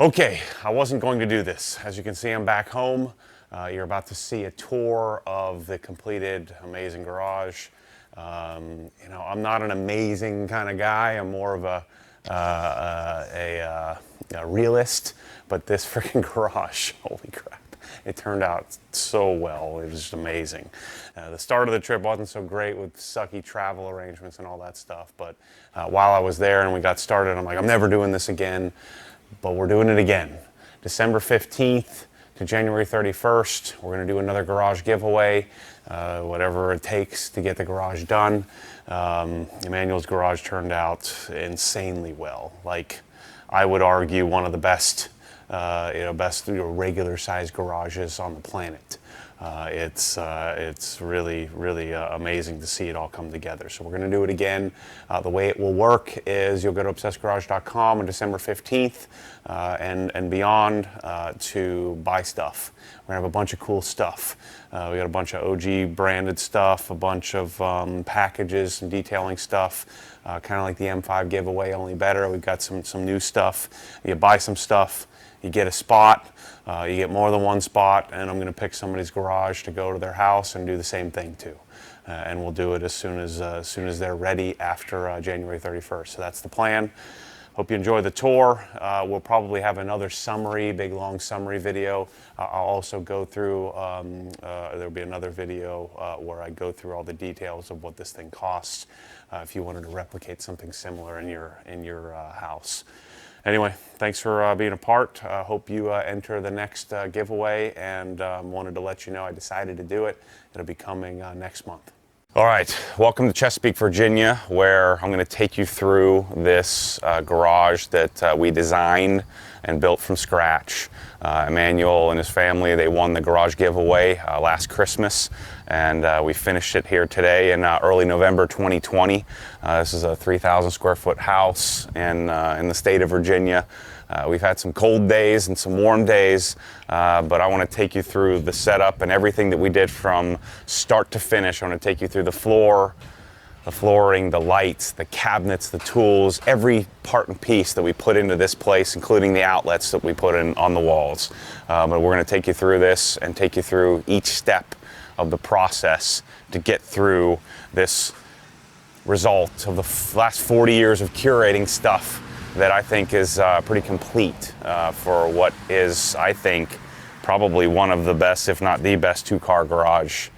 Okay, I wasn't going to do this. As you can see, I'm back home. You're about to see a tour of the completed amazing garage. I'm not an amazing kind of guy. I'm more of a realist, but this freaking garage, holy crap. It turned out so well. It was just amazing. The start of the trip wasn't so great with sucky travel arrangements and all that stuff, but while I was there and we got started, I'm like, I'm never doing this again. But we're doing it again. December 15th to January 31st, we're going to do another garage giveaway, whatever it takes to get the garage done. Emmanuel's garage turned out insanely well. Like, I would argue one of the best regular sized garages on the planet. It's really amazing to see it all come together. So we're going to do it again. The way it will work is you'll go to obsessedgarage.com on December 15th and beyond to buy stuff. We're going to have a bunch of cool stuff. We got a bunch of OG branded stuff, a bunch of packages, some detailing stuff, kind of like the M5 giveaway, only better. We've got some new stuff. You buy some stuff, you get a spot. You get more than one spot, and I'm going to pick somebody's garage to go to their house and do the same thing too. And we'll do it as soon as they're ready after January 31st. So that's the plan. Hope you enjoy the tour. We'll probably have another big long summary video. I'll also go through, there'll be another video where I go through all the details of what this thing costs if you wanted to replicate something similar in your house. Anyway, thanks for being a part. Hope you enter the next giveaway, and wanted to let you know I decided to do it. It'll be coming next month. All right, welcome to Chesapeake, Virginia, where I'm going to take you through this garage that we designed and built from scratch. Emmanuel and his family, they won the garage giveaway last Christmas, and we finished it here today in early November 2020. This is a 3,000 square foot house in the state of Virginia. We've had some cold days and some warm days, but I want to take you through the setup and everything that we did from start to finish. I want to take you through the floor, the flooring, the lights, the cabinets, the tools, every part and piece that we put into this place, including the outlets that we put in on the walls. But we're going to take you through this and take you through each step of the process to get through this result of the last 40 years of curating stuff that I think is pretty complete for what is, I think, probably one of the best, if not the best, two-car garage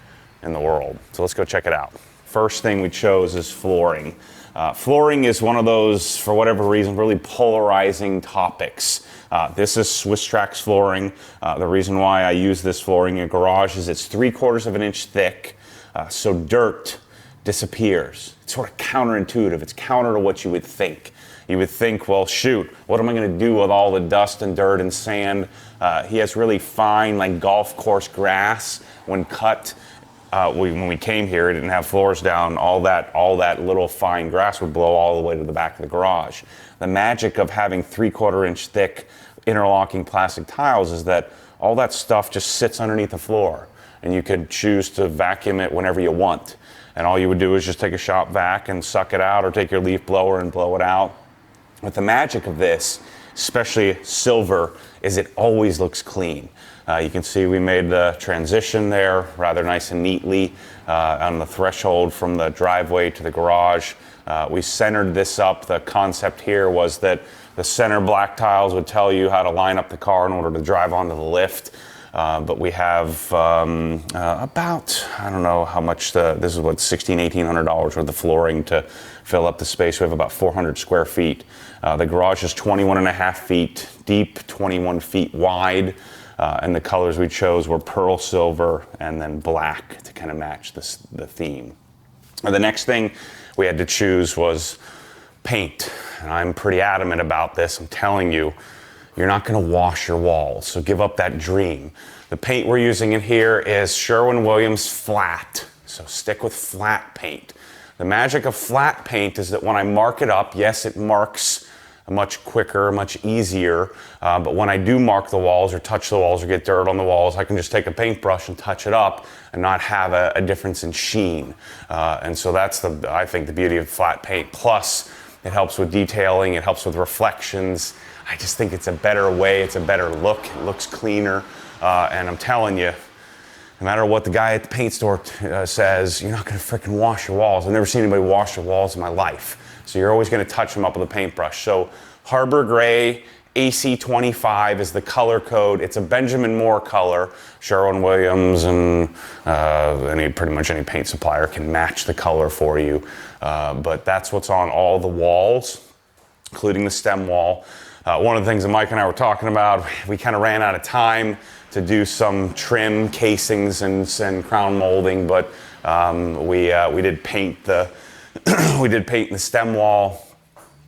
in the world. So let's go check it out. First thing we chose is flooring. Flooring is one of those, for whatever reason, really polarizing topics. This is Swisstrax Flooring. The reason why I use this flooring in a garage is it's 3/4 of an inch thick, so dirt disappears. It's sort of counterintuitive. It's counter to what you would think. You would think, well, shoot, what am I going to do with all the dust and dirt and sand? He has really fine, like golf course grass. When cut, when we came here, it didn't have floors down. All that little fine grass would blow all the way to the back of the garage. The magic of having 3/4 inch thick interlocking plastic tiles is that all that stuff just sits underneath the floor, and you could choose to vacuum it whenever you want. And all you would do is just take a shop vac and suck it out, or take your leaf blower and blow it out. But the magic of this, especially silver, is it always looks clean. You can see we made the transition there rather nice and neatly on the threshold from the driveway to the garage. We centered this up. The concept here was that the center black tiles would tell you how to line up the car in order to drive onto the lift. But we have about, I don't know how much, this is what, $1,600-$1,800 worth of flooring to fill up the space. We have about 400 square feet. The garage is 21.5 feet deep, 21 feet wide, and the colors we chose were pearl silver and then black to kind of match the theme. The next thing we had to choose was paint, and I'm pretty adamant about this. I'm telling you, you're not going to wash your walls, so give up that dream. The paint we're using in here is Sherwin-Williams flat, so stick with flat paint. The magic of flat paint is that when I mark it up, yes, it marks much quicker, much easier, but when I do mark the walls or touch the walls or get dirt on the walls, I can just take a paintbrush and touch it up and not have a difference in sheen. And so that's I think the beauty of flat paint. Plus, It helps with detailing, it helps with reflections. I just think it's a better way, it's a better look, it looks cleaner, and I'm telling you, no matter what the guy at the paint store says, you're not gonna freaking wash your walls. I've never seen anybody wash their walls in my life. So you're always gonna touch them up with a paintbrush. So Harbor Gray AC25 is the color code. It's a Benjamin Moore color. Sherwin-Williams and pretty much any paint supplier can match the color for you. But that's what's on all the walls, including the stem wall. One of the things that Mike and I were talking about, we kind of ran out of time to do some trim casings and crown molding, but we did paint the we did paint the stem wall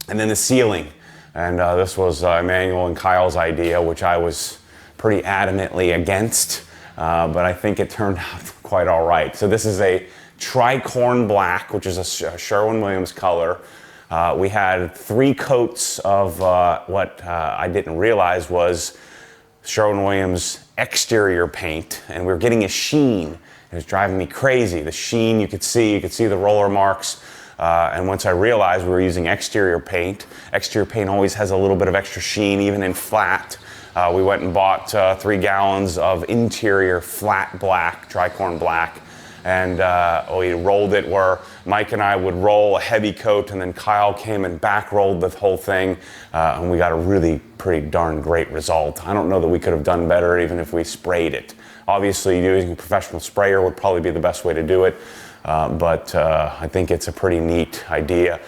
and then the ceiling. And this was Emmanuel and Kyle's idea, which I was pretty adamantly against, but I think it turned out quite all right. So this is a tricorn black, which is a Sherwin-Williams color. We had 3 coats of what I didn't realize was Sherwin-Williams exterior paint, and we were getting a sheen. It was driving me crazy. The sheen, you could see the roller marks. And once I realized we were using exterior paint always has a little bit of extra sheen, even in flat. We went and bought 3 gallons of interior flat black, tricorn black, and we rolled it where Mike and I would roll a heavy coat, and then Kyle came and back rolled the whole thing, and we got a really pretty darn great result. I don't know that we could have done better even if we sprayed it. Obviously, using a professional sprayer would probably be the best way to do it. But I think it's a pretty neat idea.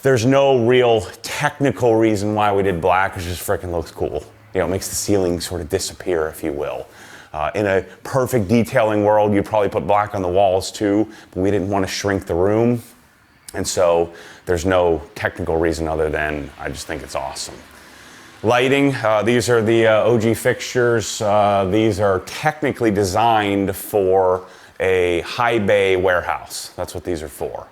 There's no real technical reason why we did black. It just freaking looks cool. You know, it makes the ceiling sort of disappear, if you will. In a perfect detailing world, you'd probably put black on the walls too, but we didn't want to shrink the room. And so there's no technical reason other than I just think it's awesome. Lighting, these are the OG fixtures. These are technically designed for a high bay warehouse. That's what these are for.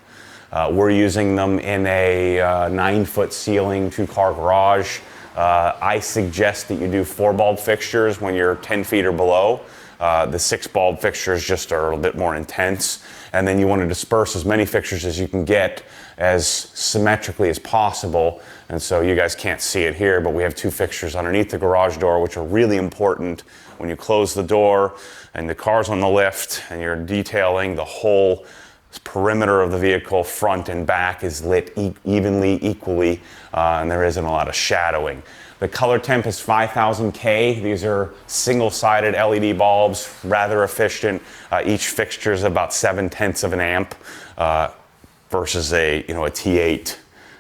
We're using them in a 9-foot ceiling, 2-car garage. I suggest that you do 4 bulb fixtures when you're 10 feet or below. The 6 bulb fixtures just are a little bit more intense. And then you want to disperse as many fixtures as you can get as symmetrically as possible. And so you guys can't see it here, but we have 2 fixtures underneath the garage door, which are really important. When you close the door and the car's on the lift and you're detailing, the whole perimeter of the vehicle, front and back, is lit evenly, equally, and there isn't a lot of shadowing. The color temp is 5000 K. These are single-sided LED bulbs, rather efficient. Each fixture is about 0.7 of an amp, versus a T8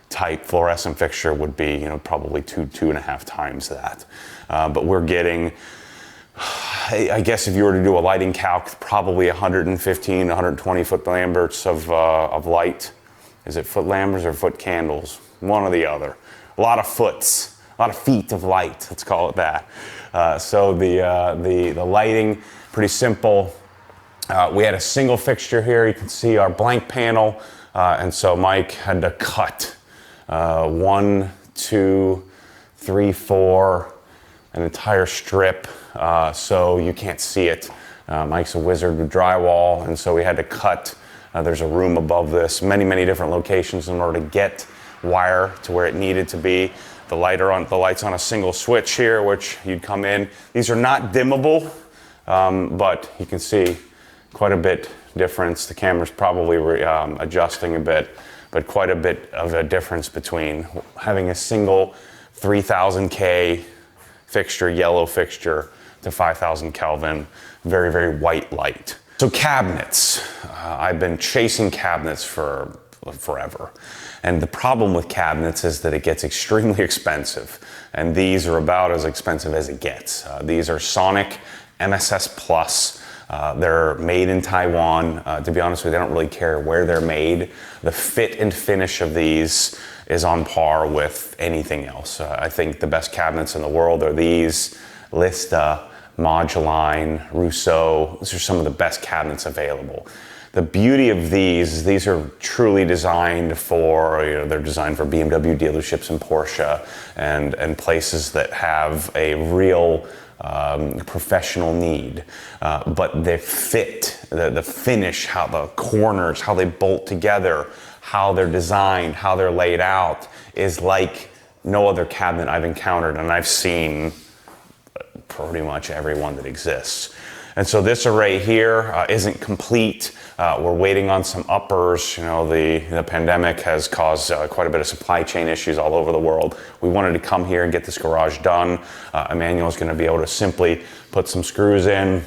type fluorescent fixture would be probably 2.5 times that. But we're getting, I guess if you were to do a lighting calc, probably 115, 120 foot lamberts of light. Is it foot lamberts or foot candles? One or the other. A lot of foots, a lot of feet of light, let's call it that. So the lighting, pretty simple. We had a single fixture here. You can see our blank panel. And so Mike had to cut 1, 2, 3, 4, an entire strip, so you can't see it. Mike's a wizard with drywall, and so we had to cut. There's a room above this, many different locations in order to get wire to where it needed to be. The light's on a single switch here, which you'd come in. These are not dimmable, but you can see quite a bit difference. The camera's probably adjusting a bit, but quite a bit of a difference between having a single 3000 K fixture, yellow fixture, to 5000 Kelvin, very white light. So cabinets, I've been chasing cabinets for forever. And the problem with cabinets is that it gets extremely expensive. And these are about as expensive as it gets. These are Sonic MSS Plus. They're made in Taiwan. To be honest with you, I don't really care where they're made. The fit and finish of these is on par with anything else. I think the best cabinets in the world are these, Lista, Moduline, Rousseau. These are some of the best cabinets available. The beauty of these are truly designed for, they're designed for BMW dealerships and Porsche and places that have a real professional need. But they fit, the finish, how the corners, how they bolt together, how they're designed, how they're laid out is like no other cabinet I've encountered, and I've seen pretty much every one that exists. And so this array here isn't complete. We're waiting on some uppers. You know, the pandemic has caused quite a bit of supply chain issues all over the world. We wanted to come here and get this garage done. Emmanuel's going to be able to simply put some screws in,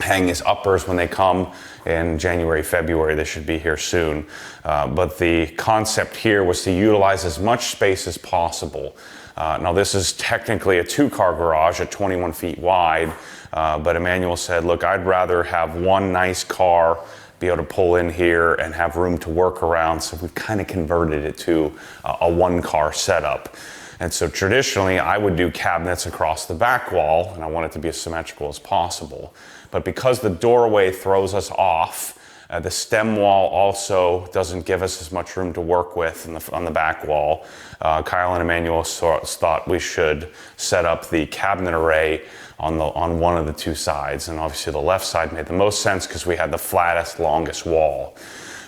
hang his uppers when they come in January, February. They should be here soon. But the concept here was to utilize as much space as possible. Now this is technically a 2-car garage at 21 feet wide, but Emmanuel said, look, I'd rather have one nice car be able to pull in here and have room to work around. So we've kind of converted it to a 1-car setup. And so traditionally I would do cabinets across the back wall, and I want it to be as symmetrical as possible. But because the doorway throws us off, the stem wall also doesn't give us as much room to work with on the back wall. Kyle and Emmanuel thought we should set up the cabinet array on one of the 2 sides. And obviously the left side made the most sense because we had the flattest, longest wall.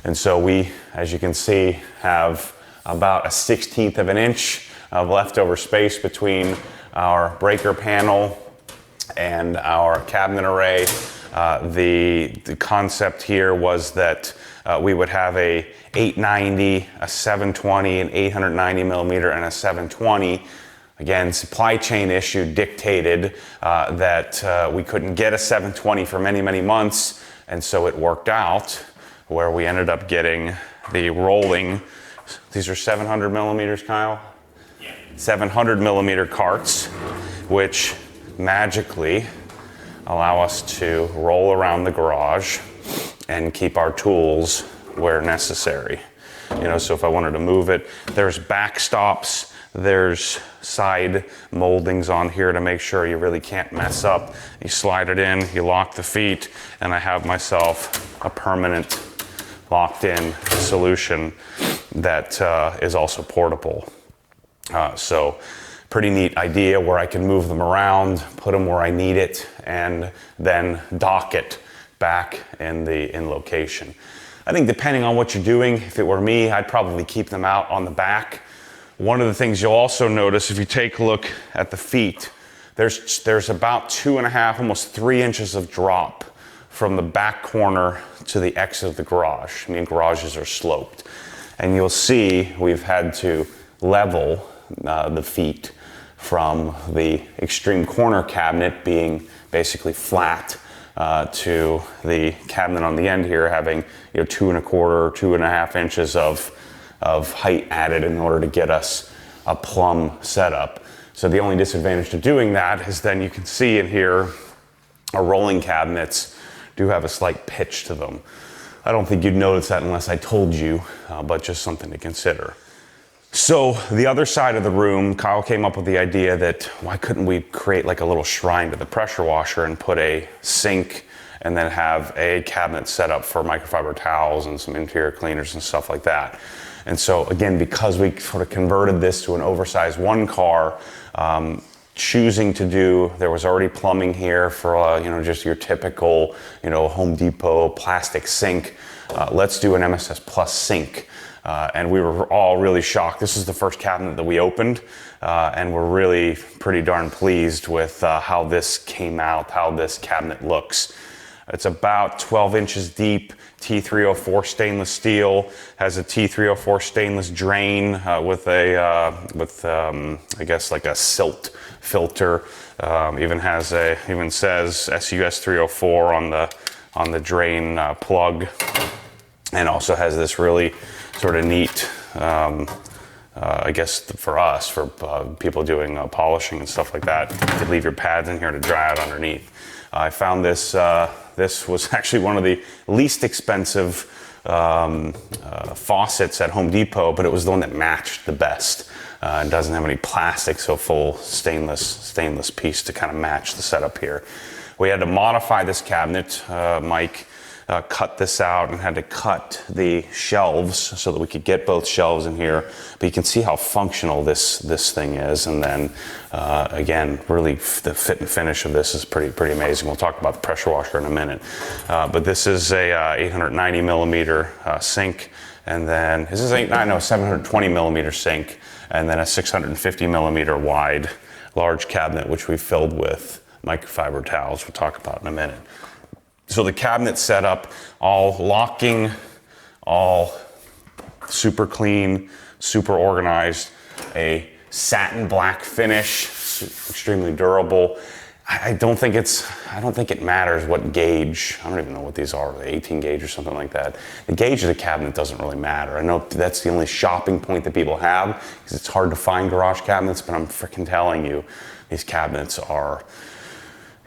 And so we, as you can see, have about a 1/16 of an inch of leftover space between our breaker panel and our cabinet array. The concept here was that we would have a 890, a 720, an 890 millimeter, and a 720. Again, supply chain issue dictated that we couldn't get a 720 for many, many months, and so it worked out where we ended up getting the rolling. These are 700 millimeters, Kyle? Yeah. 700 millimeter carts, which magically allow us to roll around the garage and keep our tools where necessary. You know, so if I wanted to move it, there's backstops, there's side moldings on here to make sure you really can't mess up. You slide it in, you lock the feet, and I have myself a permanent locked in solution that is also portable. So pretty neat idea where I can move them around, put them where I need it, and then dock it back in location. I think depending on what you're doing, if it were me, I'd probably keep them out on the back. One of the things you'll also notice if you take a look at the feet, there's about 2.5, almost 3 inches of drop from the back corner to the exit of the garage. I mean, garages are sloped. And you'll see we've had to level the feet from the extreme corner cabinet being basically flat to the cabinet on the end here having 2.25 or 2.5 inches of height added in order to get us a plumb setup. So the only disadvantage to doing that is then you can see in here our rolling cabinets do have a slight pitch to them. I don't think you'd notice that unless I told you, but just something to consider. So the other side of the room, Kyle came up with the idea that why couldn't we create like a little shrine to the pressure washer and put a sink and then have a cabinet set up for microfiber towels and some interior cleaners and stuff like that. And so again, because we sort of converted this to an oversized 1-car, choosing to do, there was already plumbing here for just your typical Home Depot plastic sink. Let's do an MSS Plus sink. And we were all really shocked. This is the first cabinet that we opened, and we're really pretty darn pleased with how this came out, how this cabinet looks. It's about 12 inches deep, T304 stainless steel, has a T304 stainless drain with I guess like a silt filter. Even says SUS 304 on the drain plug, and also has this really sort of neat, I guess for us, for people doing polishing and stuff like that, you could leave your pads in here to dry out underneath. I found this, this was actually one of the least expensive faucets at Home Depot, but it was the one that matched the best. It doesn't have any plastic, so full stainless piece to kind of match the setup here. We had to modify this cabinet. Mike cut this out and had to cut the shelves so that we could get both shelves in here. But you can see how functional this thing is. And then again, really the fit and finish of this is pretty amazing. We'll talk about the pressure washer in a minute. But this is a 890 millimeter sink. And then, this is a 720 millimeter sink, and then a 650 millimeter wide large cabinet, which we filled with microfiber towels we'll talk about in a minute. So the cabinet setup, all locking, all super clean, super organized, a satin black finish, extremely durable. I don't think it matters what gauge. I don't even know what these are, the 18 gauge or something like that. The gauge of the cabinet doesn't really matter. I know that's the only shopping point that people have, because it's hard to find garage cabinets, but I'm freaking telling you, these cabinets are,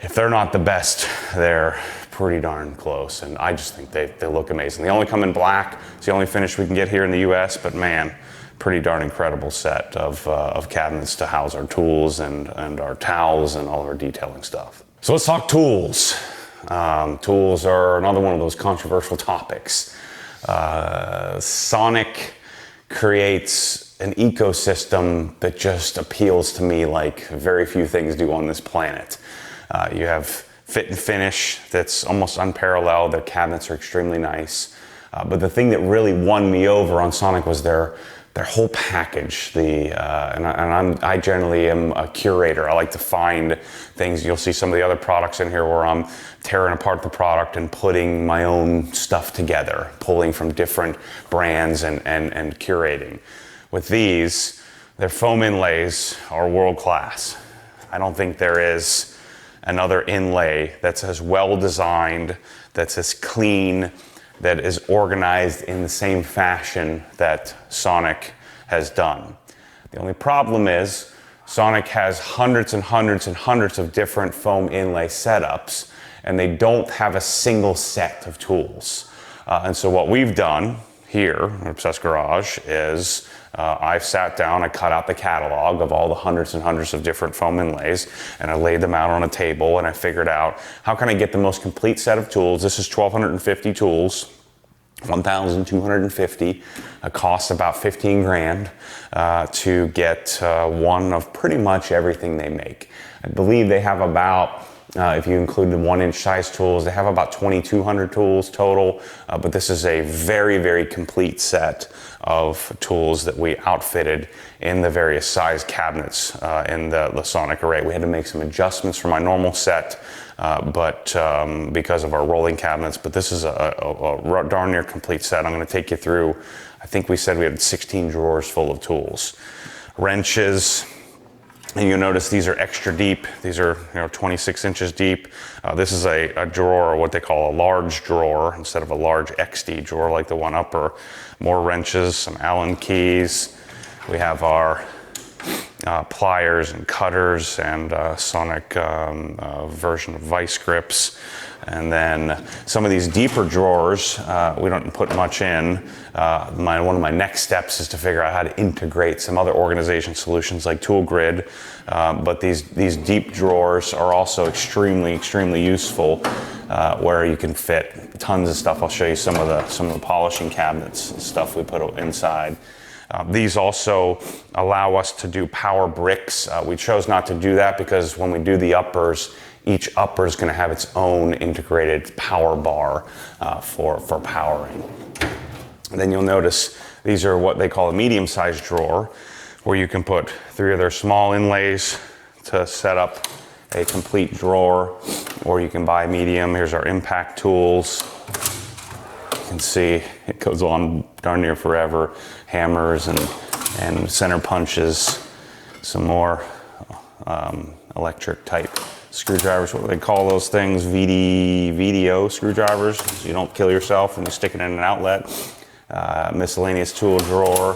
if they're not the best, they're pretty darn close. And I just think they look amazing. They only come in black. It's the only finish we can get here in the US, but man, pretty darn incredible set of cabinets to house our tools and our towels and all of our detailing stuff. So let's talk tools. Tools are another one of those controversial topics. Sonic creates an ecosystem that just appeals to me like very few things do on this planet. You have fit and finish that's almost unparalleled. Their cabinets are extremely nice. But the thing that really won me over on Sonic was their whole package. I generally am a curator. I like to find things. You'll see some of the other products in here where I'm tearing apart the product and putting my own stuff together, pulling from different brands and curating. With these, their foam inlays are world class. I don't think there is another inlay that's as well designed, that's as clean, that is organized in the same fashion that Sonic has done. The only problem is Sonic has hundreds and hundreds and hundreds of different foam inlay setups, and they don't have a single set of tools. And so what we've done here at Obsessed Garage is I've sat down, I cut out the catalog of all the hundreds and hundreds of different foam inlays, and I laid them out on a table, and I figured out how can I get the most complete set of tools. This is 1,250 tools, 1,250. It costs about 15 grand to get one of pretty much everything they make. I believe they have about, if you include the 1-inch size tools, they have about 2,200 tools total, but this is a very, very complete set of tools that we outfitted in the various size cabinets in the Sonic array. We had to make some adjustments for my normal set, because of our rolling cabinets, but this is a darn near complete set. I'm going to take you through, I think we said we had 16 drawers full of tools. Wrenches, and you'll notice these are extra deep. These are 26 inches deep. This is a drawer, what they call a large drawer, instead of a large XD drawer like the one upper. More wrenches, some Allen keys. We have our pliers and cutters and Sonic version of vice grips. And then some of these deeper drawers, we don't put much in. One of my next steps is to figure out how to integrate some other organization solutions like Tool Grid. But these deep drawers are also extremely, extremely useful where you can fit tons of stuff. I'll show you some of the polishing cabinets stuff we put inside. These also allow us to do power bricks. We chose not to do that because when we do the uppers, each upper is going to have its own integrated power bar for powering. And then you'll notice these are what they call a medium-sized drawer, where you can put 3 of their small inlays to set up a complete drawer, or you can buy medium. Here's our impact tools. You can see it goes on darn near forever. Hammers and center punches, some more electric type screwdrivers. What do they call those things? VDO screwdrivers. So you don't kill yourself when you stick it in an outlet. Miscellaneous tool drawer.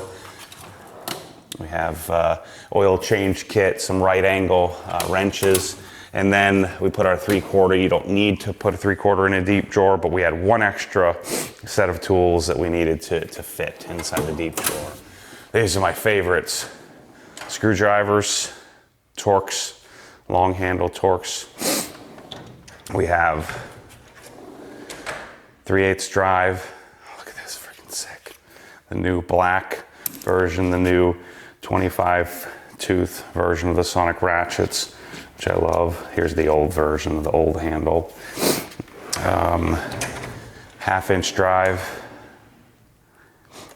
We have oil change kit, some right angle wrenches. And then we put our 3/4. You don't need to put a 3/4 in a deep drawer, but we had one extra set of tools that we needed to fit inside the deep drawer. These are my favorites. Screwdrivers, Torx, long handle Torx. We have 3/8 drive. Look at this, freaking sick. The new black version, the new 25 tooth version of the Sonic ratchets, which I love. Here's the old version of the old handle. 1/2-inch drive,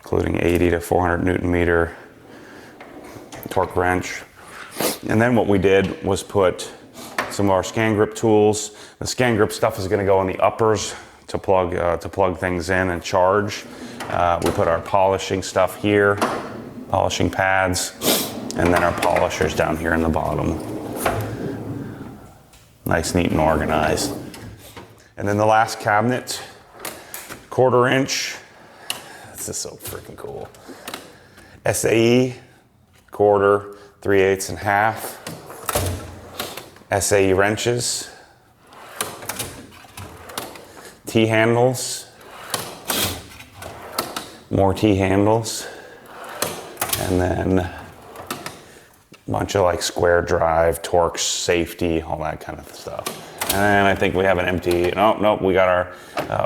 including 80 to 400 Newton meter torque wrench. And then what we did was put some of our scan grip tools. The scan grip stuff is going to go in the uppers to plug things in and charge. We put our polishing stuff here, polishing pads, and then our polishers down here in the bottom. Nice, neat, and organized. And then the last cabinet, 1/4 inch. This is so freaking cool. SAE, 1/4, 3/8, and 1/2. SAE wrenches. T-handles. More T-handles. And then a bunch of like square drive, Torx, safety, all that kind of stuff. And then I think we have an empty, nope, we got our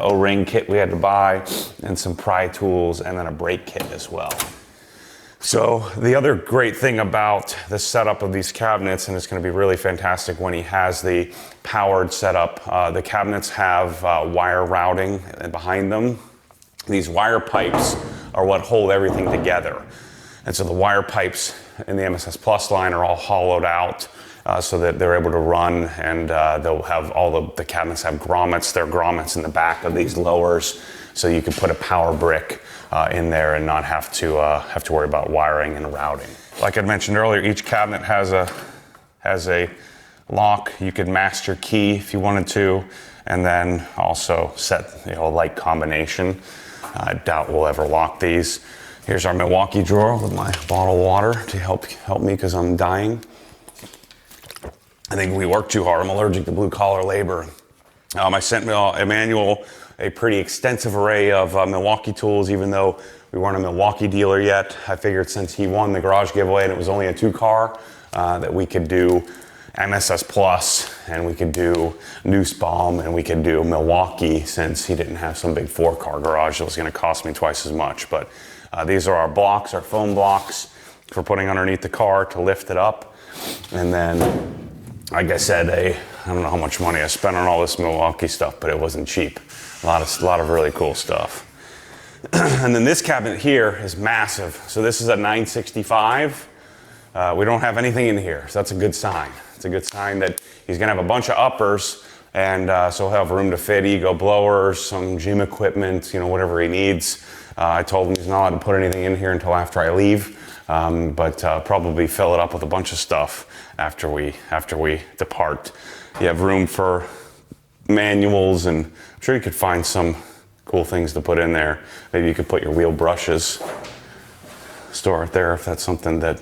O-ring kit we had to buy, and some pry tools, and then a brake kit as well. So the other great thing about the setup of these cabinets, and it's going to be really fantastic when he has the powered setup, the cabinets have wire routing behind them. These wire pipes are what hold everything together. And so the wire pipes in the MSS Plus line are all hollowed out so that they're able to run, and they'll have all the cabinets have grommets. There are grommets in the back of these lowers, so you can put a power brick in there and not have to worry about wiring and routing. Like I mentioned earlier, each cabinet has a lock. You could master key if you wanted to, and then also set a light combination. I doubt we'll ever lock these. Here's our Milwaukee drawer with my bottled water to help me because I'm dying. I think we work too hard. I'm allergic to blue collar labor. I sent Emmanuel a pretty extensive array of Milwaukee tools, even though we weren't a Milwaukee dealer yet. I figured since he won the garage giveaway and it was only a 2-car, that we could do MSS Plus, and we could do Nussbaum, and we could do Milwaukee, since he didn't have some big 4-car garage that was going to cost me twice as much. But these are our blocks, our foam blocks for putting underneath the car to lift it up. And then, like I said, I don't know how much money I spent on all this Milwaukee stuff, but it wasn't cheap. A lot of really cool stuff. And then this cabinet here is massive. So this is a 965. We don't have anything in here, so that's a good sign. It's a good sign that he's gonna have a bunch of uppers, and so he'll have room to fit ego blowers, some gym equipment, whatever he needs. I told him he's not allowed to put anything in here until after I leave, but probably fill it up with a bunch of stuff after we depart. You have room for manuals, and I'm sure you could find some cool things to put in there. Maybe you could put your wheel brushes, store it there if that's something that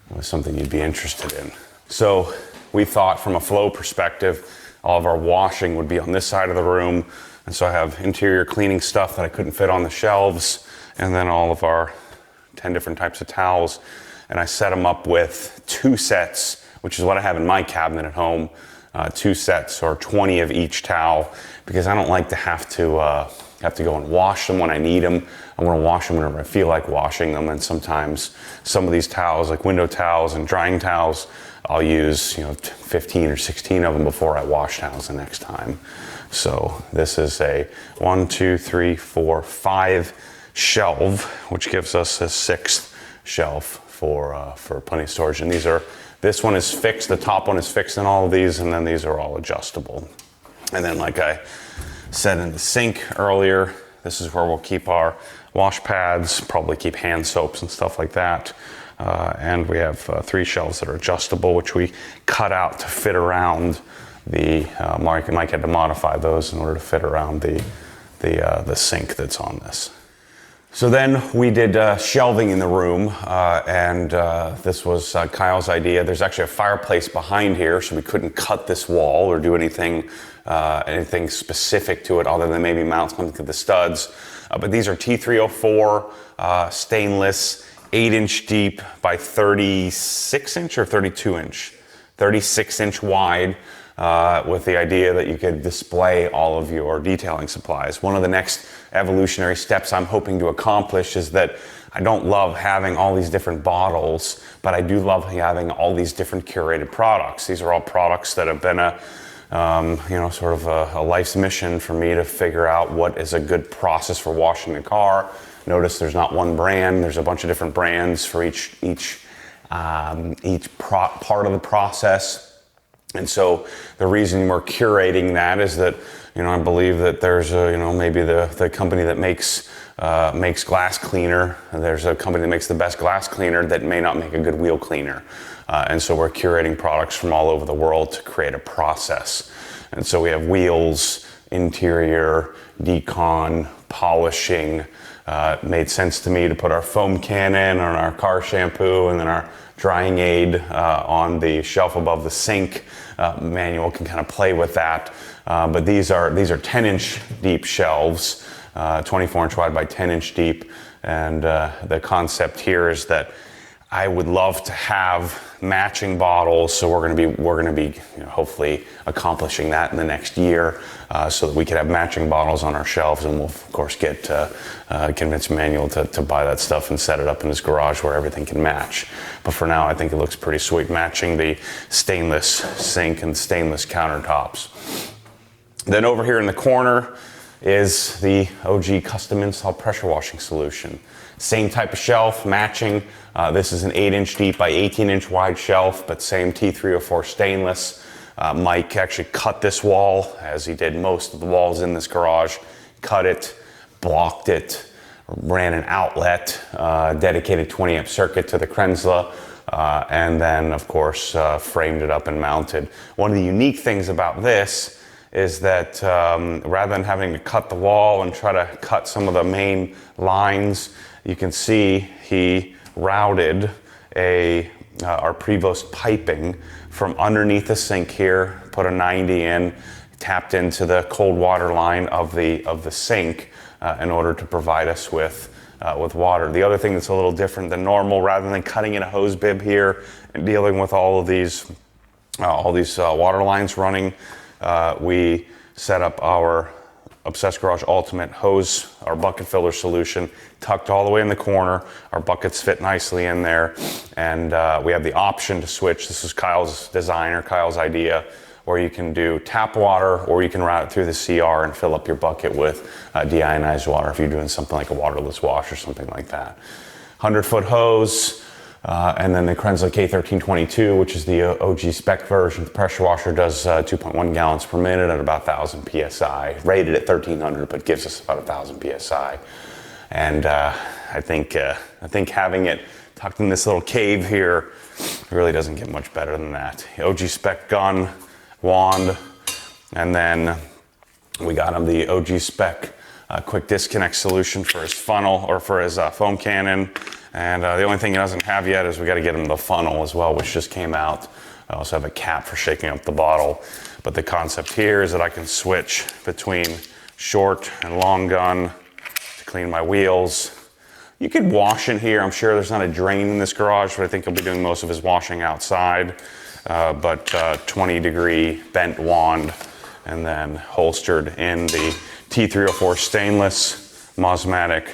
was something you'd be interested in. So we thought from a flow perspective, all of our washing would be on this side of the room. And so I have interior cleaning stuff that I couldn't fit on the shelves, and then all of our 10 different types of towels. And I set them up with 2 sets, which is what I have in my cabinet at home. 2 sets or 20 of each towel, because I don't like to have to go and wash them when I need them. I want to wash them whenever I feel like washing them. And sometimes some of these towels, like window towels and drying towels, I'll use 15 or 16 of them before I wash towels the next time. So this is a 1, 2, 3, 4, 5 shelf, which gives us a 6th shelf for plenty of storage. And this one is fixed, the top one is fixed in all of these, and then these are all adjustable. And then, like I said in the sink earlier, this is where we'll keep our wash pads, probably keep hand soaps and stuff like that. And we have 3 shelves that are adjustable, which we cut out to fit around the, Mike had to modify those in order to fit around the sink that's on this. So then we did shelving in the room, and this was Kyle's idea. There's actually a fireplace behind here, so we couldn't cut this wall or do anything specific to it other than maybe mount something to the studs. But these are T304 stainless, 8-inch deep by 36-inch or 32-inch, 36-inch wide. With the idea that you could display all of your detailing supplies. One of the next evolutionary steps I'm hoping to accomplish is that I don't love having all these different bottles, but I do love having all these different curated products. These are all products that have been sort of a life's mission for me to figure out what is a good process for washing the car, Notice there's not one brand. There's a bunch of different brands for each part of the process. And so the reason we're curating that is that, I believe that there's maybe the company that makes glass cleaner, and there's a company that makes the best glass cleaner that may not make a good wheel cleaner. And so we're curating products from all over the world to create a process. And so we have wheels, interior, decon, polishing. It made sense to me to put our foam can in on our car shampoo, and then our drying aid on the shelf above the sink. Emmanuel can kind of play with that. But these are 10-inch deep shelves, 24-inch wide by 10-inch deep. And the concept here is that I would love to have matching bottles, so we're going to be hopefully accomplishing that in the next year, so that we can have matching bottles on our shelves, and we'll of course get convince Emmanuel to buy that stuff and set it up in his garage where everything can match. But for now, I think it looks pretty sweet, matching the stainless sink and stainless countertops. Then over here in the corner is the OG custom install pressure washing solution. Same type of shelf, matching. This is an 8-inch deep by 18-inch wide shelf, but same T304 stainless. Mike actually cut this wall, as he did most of the walls in this garage. Cut it, blocked it, ran an outlet, dedicated 20-amp circuit to the Krenzla, and then, of course, framed it up and mounted. One of the unique things about this is that rather than having to cut the wall and try to cut some of the main lines, you can see he routed our Prevost piping from underneath the sink here, put a 90 in, tapped into the cold water line of the sink in order to provide us with water. The other thing that's a little different than normal, rather than cutting in a hose bib here and dealing with all these water lines running, we set up our Obsessed Garage Ultimate hose, our bucket filler solution, tucked all the way in the corner. Our buckets fit nicely in there, and we have the option to switch. This is Kyle's design, or Kyle's idea, where you can do tap water, or you can route it through the CR and fill up your bucket with deionized water if you're doing something like a waterless wash or something like that. 100-foot hose. And then the Krenzla K1322, which is the OG spec version. The pressure washer does 2.1 gallons per minute at about 1,000 PSI. Rated at 1,300, but gives us about 1,000 PSI. And I think having it tucked in this little cave here really doesn't get much better than that. OG spec gun, wand, and then we got him the OG spec quick disconnect solution for his funnel, or for his foam cannon. And the only thing he doesn't have yet is we got to get him the funnel as well, which just came out. I also have a cap for shaking up the bottle. But the concept here is that I can switch between short and long gun to clean my wheels. You could wash in here. I'm sure there's not a drain in this garage, but I think he'll be doing most of his washing outside. But 20-degree bent wand, and then holstered in the T304 stainless Mosmatic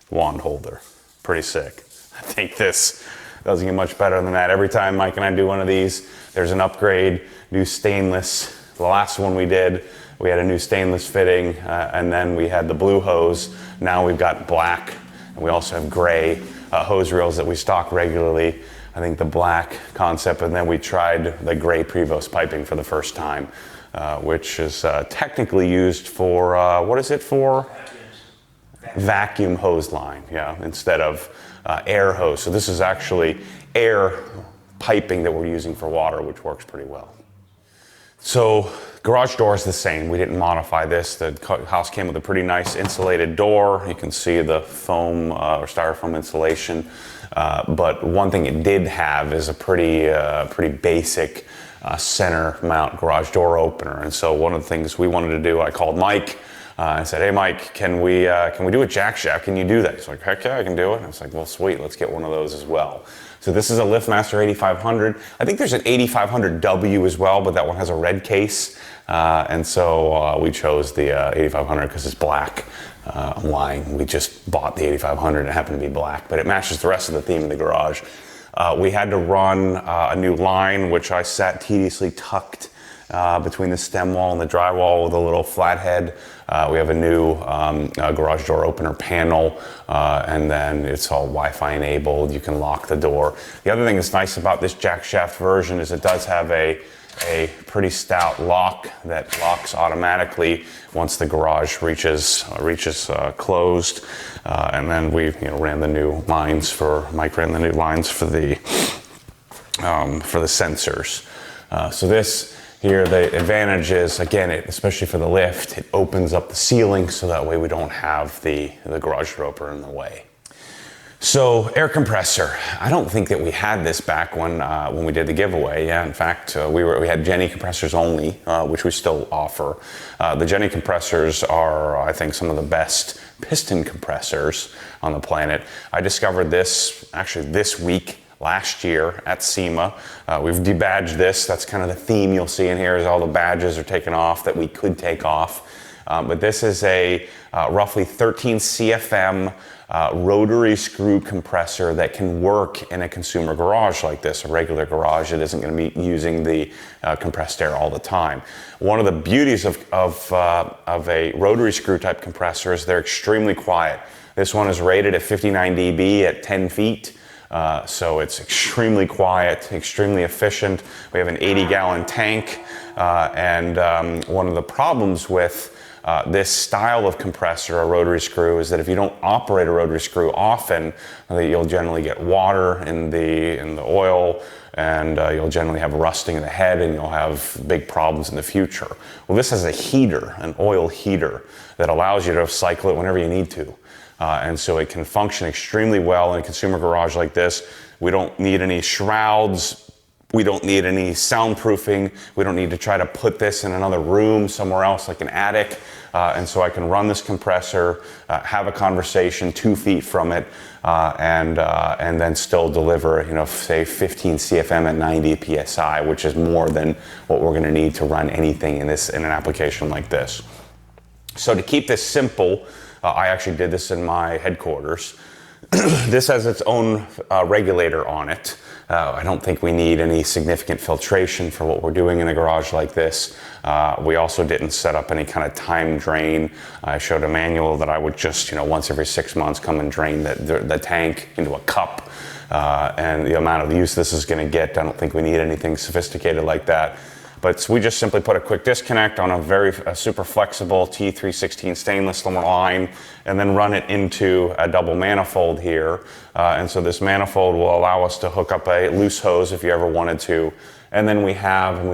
wand holder. Pretty sick. I think this doesn't get much better than that. Every time Mike and I do one of these, there's an upgrade, new stainless. The last one we did, we had a new stainless fitting, and then we had the blue hose. Now we've got black, and we also have gray hose reels that we stock regularly. I think the black concept, and then we tried the gray Prevost piping for the first time, which is technically used for, what is it for? Vacuum hose line, yeah, instead of air hose. So this is actually air piping that we're using for water, which works pretty well. So garage door is the same. We didn't modify this. The house came with a pretty nice insulated door. You can see the foam or styrofoam insulation. But one thing it did have is a pretty basic center mount garage door opener. And so one of the things we wanted to do, I called Mike. I said, hey Mike, can we do a jack shaft? Can you do that? He's like, heck yeah, I can do it. And I was like, well, sweet, let's get one of those as well. So this is a LiftMaster 8500. I think there's an 8500W as well, but that one has a red case. And so we chose the 8500 because it's black. I'm lying. We just bought the 8500 and it happened to be black, but it matches the rest of the theme of the garage. We had to run a new line, which I sat tediously tucked between the stem wall and the drywall with a little flathead. We have a new garage door opener panel, and then it's all Wi-Fi enabled. You can lock the door. The other thing that's nice about this jack shaft version is it does have a pretty stout lock that locks automatically once the garage reaches closed. And then we ran the new lines for Mike ran the new lines for the sensors. So this here, the advantage is, again, especially for the lift, it opens up the ceiling so that way we don't have the garage door opener in the way. So air compressor, I don't think that we had this back when we did the giveaway. Yeah, in fact, we had Jenny compressors only, which we still offer. The Jenny compressors are, I think, some of the best piston compressors on the planet. I discovered this actually this week. Last year at SEMA. We've debadged this. That's kind of the theme you'll see in here is all the badges are taken off that we could take off. But this is a roughly 13 CFM rotary screw compressor that can work in a consumer garage like this, a regular garage that isn't going to be using the compressed air all the time. One of the beauties of a rotary screw type compressor is they're extremely quiet. This one is rated at 59 dB at 10 feet. So it's extremely quiet, extremely efficient. We have an 80-gallon tank, and one of the problems with this style of compressor, a rotary screw, is that if you don't operate a rotary screw often, you'll generally get water in the oil, and you'll generally have rusting in the head, and you'll have big problems in the future. Well, this has a heater, an oil heater, that allows you to cycle it whenever you need to. And so it can function extremely well in a consumer garage like this. We don't need any shrouds. We don't need any soundproofing. We don't need to try to put this in another room somewhere else like an attic. And so I can run this compressor, have a conversation 2 feet from it, and then still deliver, say 15 CFM at 90 PSI, which is more than what we're going to need to run anything in an application like this. So to keep this simple, I actually did this in my headquarters. This has its own regulator on it. I don't think we need any significant filtration for what we're doing in a garage like this. We also didn't set up any kind of time drain. I showed Emmanuel that I would just, once every 6 months come and drain the tank into a cup. And the amount of use this is going to get, I don't think we need anything sophisticated like that. But we just simply put a quick disconnect on a super flexible T316 stainless line and then run it into a double manifold here. And so this manifold will allow us to hook up a loose hose if you ever wanted to. And then we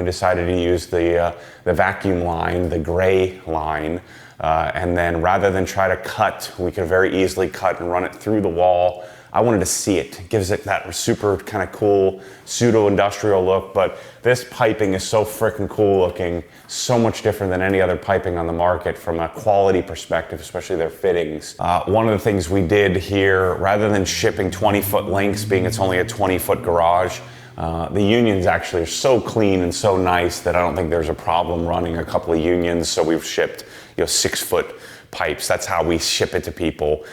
decided to use the vacuum line, the gray line. And then rather than try to cut, we could very easily cut and run it through the wall. I wanted to see it. It gives it that super kind of cool pseudo-industrial look, but this piping is so freaking cool looking, so much different than any other piping on the market from a quality perspective, especially their fittings. One of the things we did here, rather than shipping 20-foot lengths, being it's only a 20-foot garage, the unions actually are so clean and so nice that I don't think there's a problem running a couple of unions, so we've shipped 6-foot pipes. That's how we ship it to people.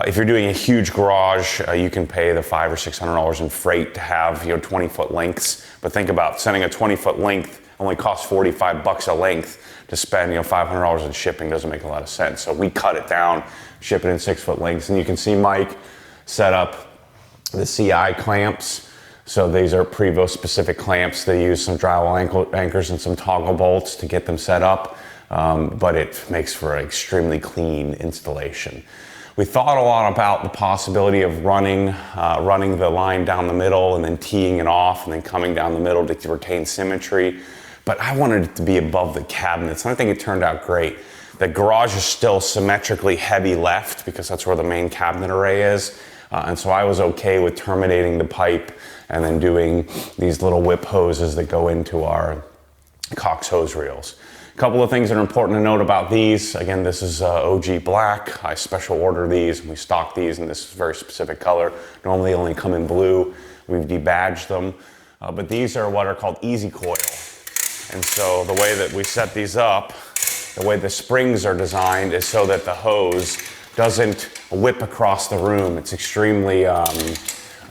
If you're doing a huge garage, you can pay the $500 or $600 in freight to have 20-foot lengths. But think about sending a 20-foot length only costs $45 a length. To spend $500 in shipping doesn't make a lot of sense. So we cut it down, ship it in 6-foot lengths, and you can see Mike set up the CI clamps. So these are Prevost specific clamps. They use some drywall anchors and some toggle bolts to get them set up. But it makes for an extremely clean installation. We thought a lot about the possibility of running the line down the middle and then teeing it off and then coming down the middle to retain symmetry. But I wanted it to be above the cabinets, and I think it turned out great. The garage is still symmetrically heavy left because that's where the main cabinet array is. And so I was okay with terminating the pipe and then doing these little whip hoses that go into our Cox hose reels. A couple of things that are important to note about these. Again, this is OG black. I special order these, and we stock these in this very specific color. Normally they only come in blue. We've debadged them. But these are what are called easy coil. And so the way that we set these up, the way the springs are designed is so that the hose doesn't whip across the room. It's extremely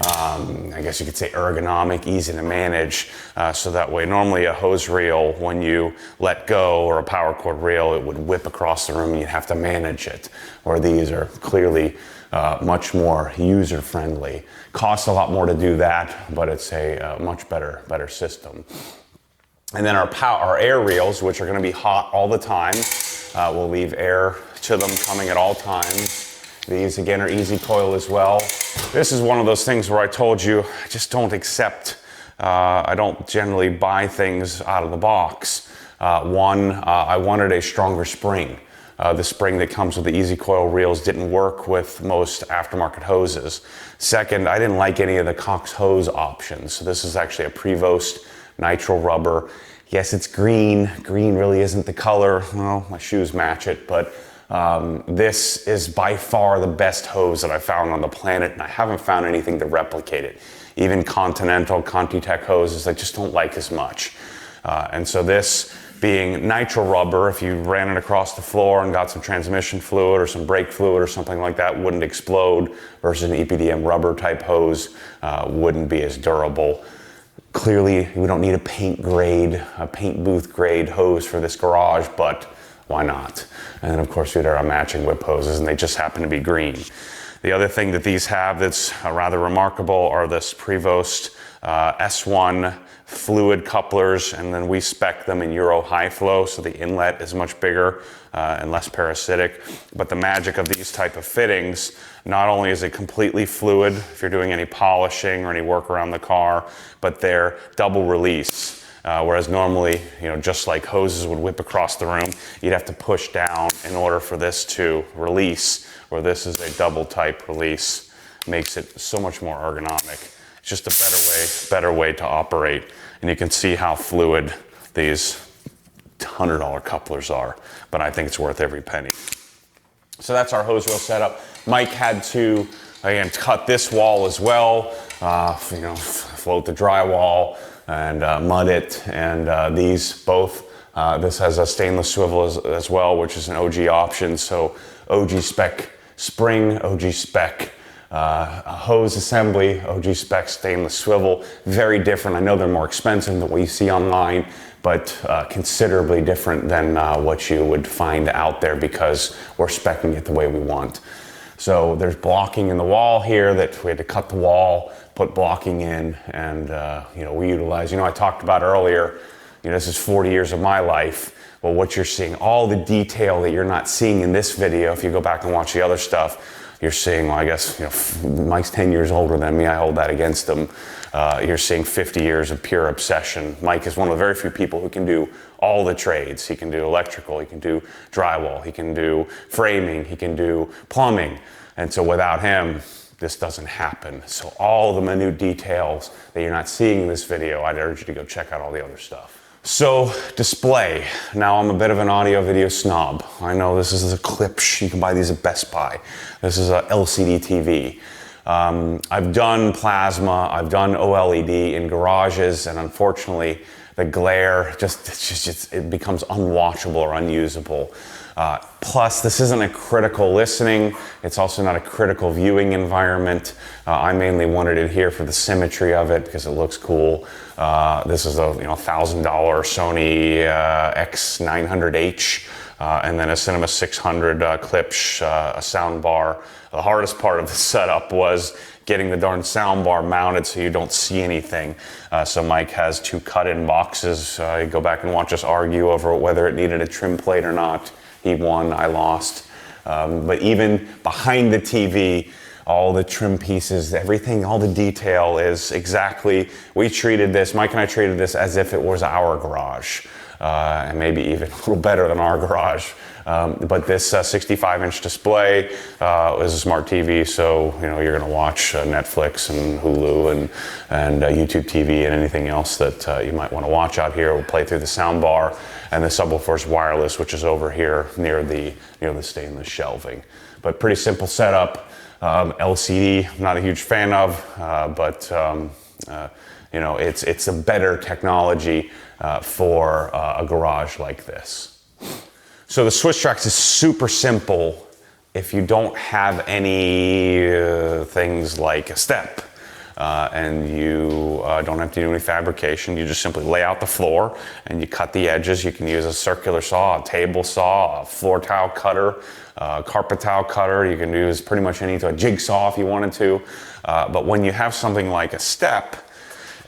I guess you could say ergonomic, easy to manage, so that way normally a hose reel, when you let go, or a power cord reel, it would whip across the room and you'd have to manage it, where these are clearly much more user-friendly. Costs a lot more to do that, but it's a much better system. And then our air reels, which are going to be hot all the time, we'll leave air to them coming at all times. These again are easy coil as well. This is one of those things where I told you I just don't accept, I don't generally buy things out of the box. I wanted a stronger spring. The spring that comes with the easy coil reels didn't work with most aftermarket hoses. Second, I didn't like any of the Cox hose options. So this is actually a Prevost nitrile rubber. Yes, it's green. Green really isn't the color. Well, my shoes match it, but this is by far the best hose that I found on the planet, and I haven't found anything to replicate it. Even Continental, Contitech hoses, I just don't like as much. And so this being nitrile rubber, if you ran it across the floor and got some transmission fluid or some brake fluid or something like that, wouldn't explode, versus an EPDM rubber type hose wouldn't be as durable. Clearly, we don't need a paint booth grade hose for this garage, but why not? And then of course we had our matching whip hoses, and they just happen to be green. The other thing that these have that's rather remarkable are this Prevost S1 fluid couplers, and then we spec them in Euro high flow, so the inlet is much bigger and less parasitic. But the magic of these type of fittings, not only is it completely fluid if you're doing any polishing or any work around the car, but they're double release. Whereas normally, just like hoses would whip across the room, you'd have to push down in order for this to release, where this is a double type release. Makes it so much more ergonomic. It's just a better way to operate. And you can see how fluid these $100 couplers are, but I think it's worth every penny. So that's our hose reel setup. Mike had to, again, cut this wall as well, float the drywall and mud it, and these both, this has a stainless swivel as well, which is an OG option. So OG spec spring, OG spec hose assembly, OG spec stainless swivel. Very different. I know they're more expensive than what you see online, but considerably different than what you would find out there, because we're speccing it the way we want. So there's blocking in the wall here that we had to cut the wall, put blocking in, and we utilize, I talked about earlier, this is 40 years of my life. Well, what you're seeing, all the detail that you're not seeing in this video, if you go back and watch the other stuff, you're seeing, well, I guess, Mike's 10 years older than me. I hold that against him. You're seeing 50 years of pure obsession. Mike is one of the very few people who can do all the trades. He can do electrical, he can do drywall, he can do framing, he can do plumbing. And so without him, this doesn't happen. So all the minute details that you're not seeing in this video, I'd urge you to go check out all the other stuff. So, display. Now, I'm a bit of an audio video snob. I know this is a Klipsch. You can buy these at Best Buy. This is a LCD TV. I've done plasma, I've done OLED in garages, and unfortunately, the glare it becomes unwatchable or unusable. Plus, this isn't a critical listening. It's also not a critical viewing environment. I mainly wanted it here for the symmetry of it because it looks cool. This is a $1,000 Sony X900H, and then a Cinema 600 Klipsch, a soundbar. The hardest part of the setup was getting the darn soundbar mounted so you don't see anything. So Mike has two cut-in boxes. You go back and watch us argue over whether it needed a trim plate or not. He won, I lost. But even behind the TV, all the trim pieces, everything, all the detail is exactly, Mike and I treated this as if it was our garage. And maybe even a little better than our garage. But this 65-inch display is a smart TV, so you're going to watch Netflix and Hulu and YouTube TV and anything else that you might want to watch out here. We'll play through the soundbar, and the subwoofer's wireless, which is over here near the stainless shelving. But pretty simple setup. LCD, I'm not a huge fan of, but it's a better technology for a garage like this. So the Swisstrax is super simple if you don't have any things like a step. and you don't have to do any fabrication. You just simply lay out the floor and you cut the edges. You can use a circular saw, a table saw, a floor tile cutter, carpet tile cutter. You can use pretty much anything, a jigsaw if you wanted to. But when you have something like a step,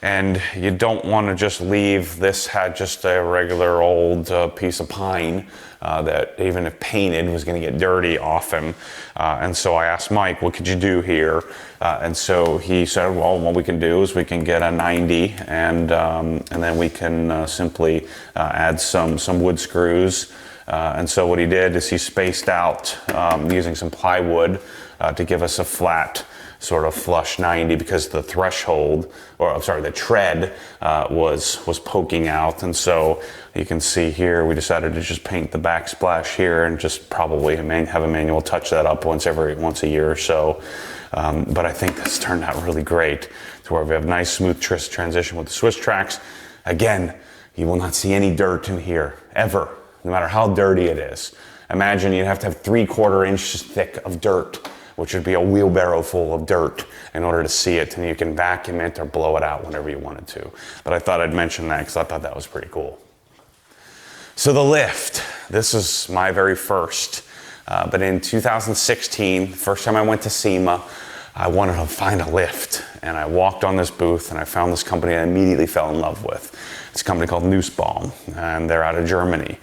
and you don't want to just leave, this had just a regular old piece of pine that even if painted was going to get dirty often. And so I asked Mike, what could you do here? And so he said, well, what we can do is we can get a 90 and then we can simply add some wood screws. And so what he did is he spaced out using some plywood to give us a flat sort of flush 90, because the threshold, or I'm sorry, the tread was poking out. And so you can see here, we decided to just paint the backsplash here and just probably have Emmanuel touch that up once a year or so. But I think this turned out really great, to where we have nice smooth transition with the Swisstrax. Again, you will not see any dirt in here, ever, no matter how dirty it is. Imagine you'd have to have 3/4 inches thick of dirt, which would be a wheelbarrow full of dirt, in order to see it, and you can vacuum it or blow it out whenever you wanted to. But I thought I'd mention that because I thought that was pretty cool. So the lift, this is my very first, but in 2016, first time I went to SEMA, I wanted to find a lift, and I walked on this booth and I found this company I immediately fell in love with. It's a company called Nussbaum, and they're out of Germany.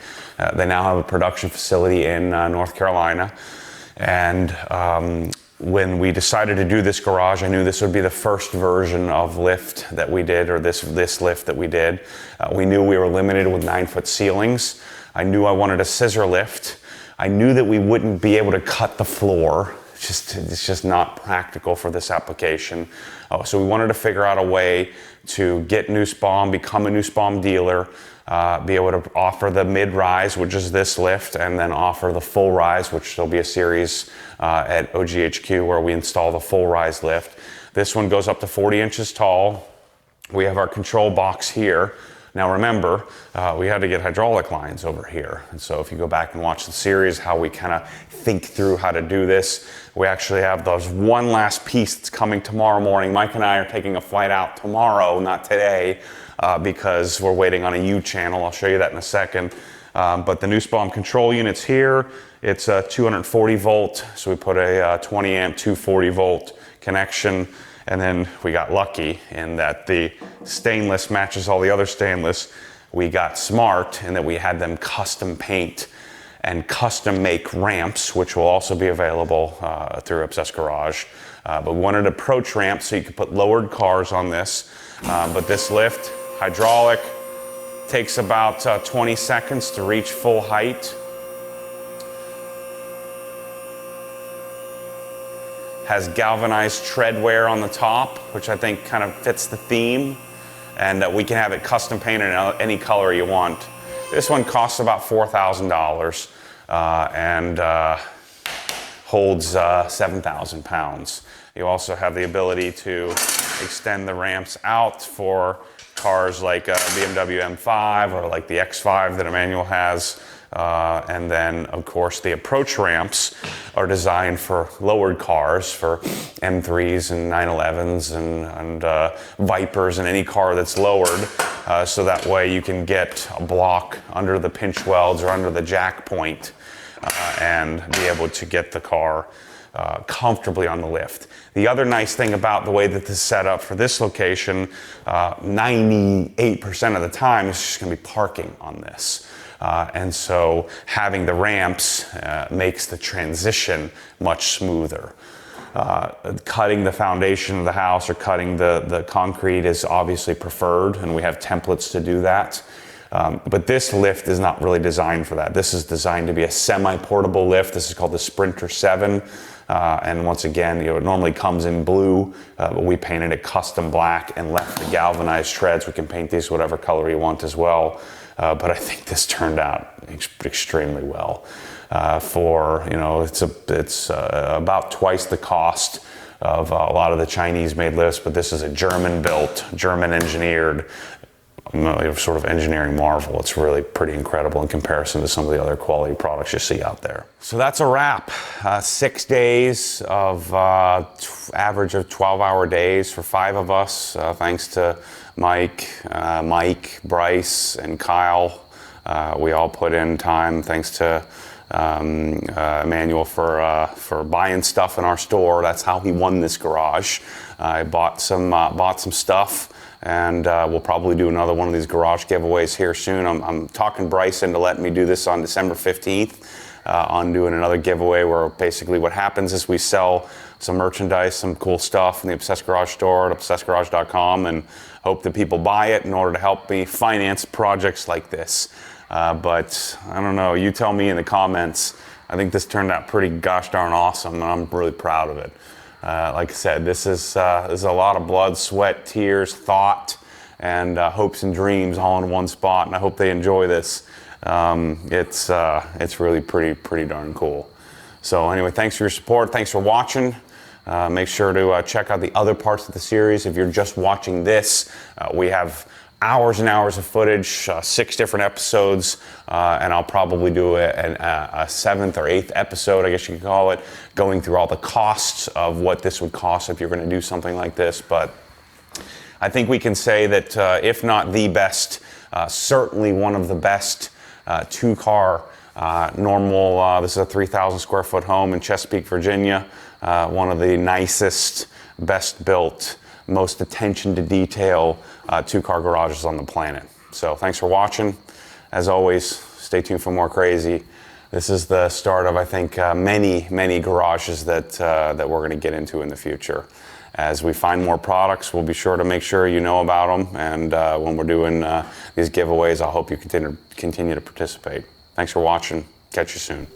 They now have a production facility in North Carolina. And when we decided to do this garage, I knew this would be the first version of lift that we did, or this lift that we did. We knew we were limited with 9-foot ceilings. I knew I wanted a scissor lift. I knew that we wouldn't be able to cut the floor. It's just not practical for this application. So we wanted to figure out a way to get Nussbaum, become a Nussbaum dealer, be able to offer the mid-rise, which is this lift, and then offer the full rise, which there'll be a series at OGHQ where we install the full rise lift. This one goes up to 40 inches tall. We have our control box here. Now remember, we had to get hydraulic lines over here. And so if you go back and watch the series, how we kind of think through how to do this, we actually have those one last piece that's coming tomorrow morning. Mike and I are taking a flight out tomorrow, not today, because we're waiting on a U channel. I'll show you that in a second. But the Nussbaum control unit's here. It's a 240 volt. So we put a 20 amp 240 volt connection. And then we got lucky in that the stainless matches all the other stainless. We got smart in that we had them custom paint and custom make ramps, which will also be available through MSS Garage. But we wanted approach ramps so you could put lowered cars on this. But this lift, hydraulic, takes about 20 seconds to reach full height. Has galvanized tread wear on the top, which I think kind of fits the theme. And we can have it custom painted in any color you want. This one costs about $4,000 and holds 7,000 pounds. You also have the ability to extend the ramps out for cars like a BMW M5 or like the X5 that Emmanuel has. And then, of course, the approach ramps are designed for lowered cars, for M3s and 911s and Vipers and any car that's lowered. So that way you can get a block under the pinch welds or under the jack point and be able to get the car comfortably on the lift. The other nice thing about the way that this is set up for this location, 98% of the time is just going to be parking on this. And so having the ramps makes the transition much smoother. Cutting the foundation of the house or cutting the concrete is obviously preferred, and we have templates to do that. But this lift is not really designed for that. This is designed to be a semi-portable lift. This is called the Sprinter 7. And once again, it normally comes in blue, but we painted it custom black and left the galvanized treads. We can paint these whatever color you want as well. But I think this turned out extremely well. It's about twice the cost of a lot of the Chinese-made lifts, but this is a German-built, German-engineered, sort of engineering marvel. It's really pretty incredible in comparison to some of the other quality products you see out there. So that's a wrap. 6 days of average of 12-hour days for 5 of us, thanks to Mike, Bryce, and Kyle. We all put in time, thanks to Emmanuel for buying stuff in our store. That's how he won this garage. I bought some stuff, and we'll probably do another one of these garage giveaways here soon. I'm talking Bryce into letting me do this on December 15th on doing another giveaway, where basically what happens is we sell some merchandise, some cool stuff in the Obsessed Garage store at obsessedgarage.com, and hope that people buy it in order to help me finance projects like this. But I don't know, you tell me in the comments. I think this turned out pretty gosh darn awesome, and I'm really proud of it. Like I said, this is a lot of blood, sweat, tears, thought, and hopes and dreams all in one spot, and I hope they enjoy this. It's really pretty darn cool. So anyway, thanks for your support. Thanks for watching. Make sure to check out the other parts of the series. If you're just watching this, we have hours and hours of footage, 6 different episodes, and I'll probably do a 7th or 8th episode, I guess you could call it, going through all the costs of what this would cost if you're going to do something like this. But I think we can say that if not the best, certainly one of the best 2-car normal, this is a 3,000 square foot home in Chesapeake, Virginia, one of the nicest, best built, most attention to detail 2-car garages on the planet. So thanks for watching. As always, stay tuned for more crazy. This is the start of, I think, many garages that we're going to get into in the future. As we find more products, we'll be sure to make sure you know about them. And when we're doing these giveaways, I hope you continue to participate. Thanks for watching. Catch you soon.